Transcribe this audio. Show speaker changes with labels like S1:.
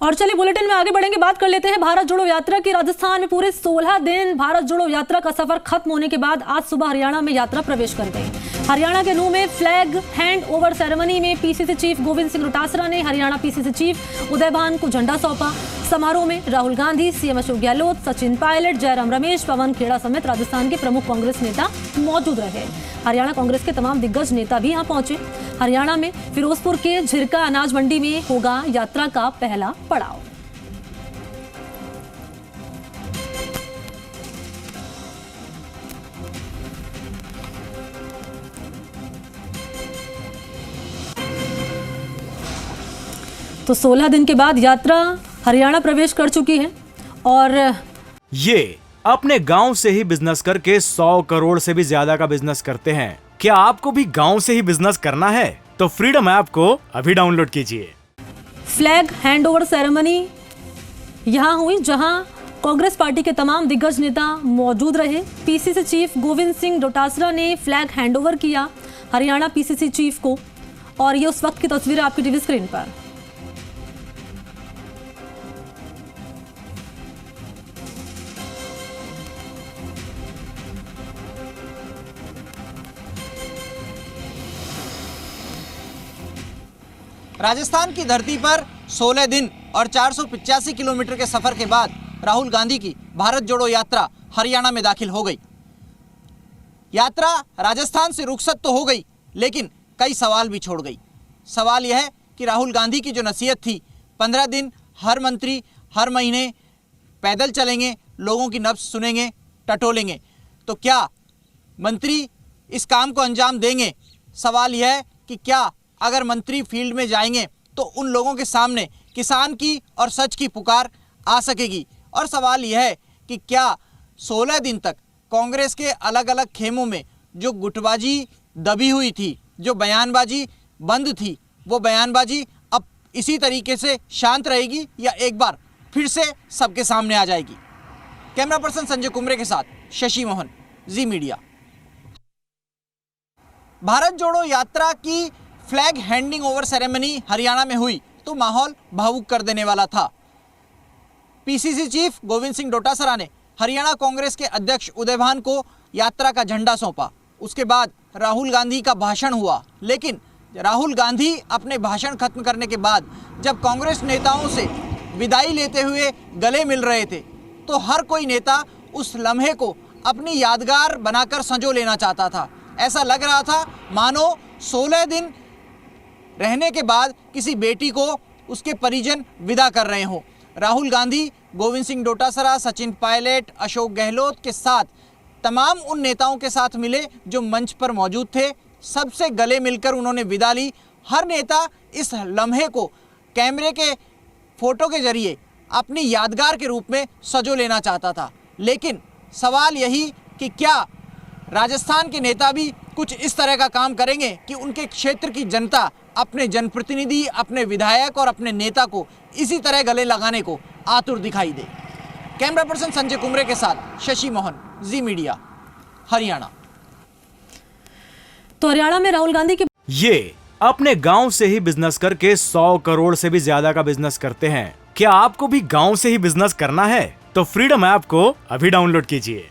S1: और चलिए बुलेटिन में आगे बढ़ेंगे, बात कर लेते हैं भारत जोड़ो यात्रा की। राजस्थान में पूरे 16 दिन भारत जोड़ो यात्रा का सफर खत्म होने के बाद आज सुबह हरियाणा में यात्रा प्रवेश कर गई। हरियाणा के नूह में फ्लैग हैंड ओवर सेरेमनी में पीसीसी चीफ गोविंद सिंह डोटासरा ने हरियाणा पीसीसी चीफ उदय भान को झंडा सौंपा। समारोह में राहुल गांधी, सीएम अशोक गहलोत, सचिन पायलट, जयराम रमेश, पवन खेड़ा समेत राजस्थान के प्रमुख कांग्रेस नेता मौजूद रहे। हरियाणा कांग्रेस के तमाम दिग्गज नेता भी यहां पहुंचे। हरियाणा में फिरोजपुर के झिरका अनाज मंडी में होगा यात्रा का पहला पड़ाव। तो 16 दिन के बाद यात्रा हरियाणा प्रवेश कर चुकी है। और
S2: ये अपने गांव से ही बिजनेस करके 100 करोड़ से भी ज्यादा का बिजनेस करते हैं। क्या आपको भी गांव से ही बिजनेस करना है? तो फ्रीडम ऐप को अभी डाउनलोड कीजिए।
S1: फ्लैग हैंडओवर सेरेमनी यहां हुई जहां कांग्रेस पार्टी के तमाम दिग्गज नेता मौजूद रहे। पीसीसी चीफ गोविंद सिंह डोटासरा ने फ्लैग हैंडओवर किया हरियाणा पीसीसी चीफ को। और ये उस वक्त की तस्वीर आपकी टीवी स्क्रीन पर।
S3: राजस्थान की धरती पर 16 दिन और 485 किलोमीटर के सफर के बाद राहुल गांधी की भारत जोड़ो यात्रा हरियाणा में दाखिल हो गई। यात्रा राजस्थान से रुखसत तो हो गई, लेकिन कई सवाल भी छोड़ गई। सवाल यह है कि राहुल गांधी की जो नसीहत थी, 15 दिन हर मंत्री हर महीने पैदल चलेंगे, लोगों की नब्ज सुनेंगे, टटोलेंगे, तो क्या मंत्री इस काम को अंजाम देंगे? सवाल यह है कि क्या अगर मंत्री फील्ड में जाएंगे तो उन लोगों के सामने किसान की और सच की पुकार आ सकेगी? और सवाल यह है कि क्या 16 दिन तक कांग्रेस के अलग अलग खेमों में जो गुटबाजी दबी हुई थी, जो बयानबाजी बंद थी, वो बयानबाजी अब इसी तरीके से शांत रहेगी या एक बार फिर से सबके सामने आ जाएगी? कैमरा पर्सन संजय कुमरे के साथ शशि मोहन, जी मीडिया। भारत जोड़ो यात्रा की flag handing over ceremony Haryana में हुई तो माहौल भावुक कर देने वाला था। पीसीसी चीफ गोविंद सिंह डोटासरा ने हरियाणा कांग्रेस के अध्यक्ष उदय भान को यात्रा का झंडा सौंपा। उसके बाद राहुल गांधी का भाषण हुआ, लेकिन राहुल गांधी अपने भाषण खत्म करने के बाद जब कांग्रेस नेताओं से विदाई लेते हुए गले मिल रहे थे, तो हर कोई नेता उस लम्हे को अपनी यादगार बनाकर संजो लेना चाहता था। ऐसा लग रहा था मानो 16 दिन रहने के बाद किसी बेटी को उसके परिजन विदा कर रहे हों। राहुल गांधी, गोविंद सिंह डोटासरा, सचिन पायलट, अशोक गहलोत के साथ तमाम उन नेताओं के साथ मिले जो मंच पर मौजूद थे। सबसे गले मिलकर उन्होंने विदा ली। हर नेता इस लम्हे को कैमरे के फोटो के जरिए अपनी यादगार के रूप में सजो लेना चाहता था। लेकिन सवाल यही कि क्या राजस्थान के नेता भी कुछ इस तरह का काम करेंगे कि उनके क्षेत्र की जनता अपने जनप्रतिनिधि, अपने विधायक और अपने नेता को इसी तरह गले लगाने को आतुर दिखाई दे? कैमरा पर्सन संजय कुमरे के साथ शशि मोहन, जी मीडिया, हरियाणा।
S1: तो हरियाणा में राहुल गांधी के
S2: ये अपने गांव से ही बिजनेस करके 100 करोड़ से भी ज्यादा का बिजनेस करते हैं। क्या आपको भी गांव से ही बिजनेस करना है? तो फ्रीडम ऐप को अभी डाउनलोड कीजिए।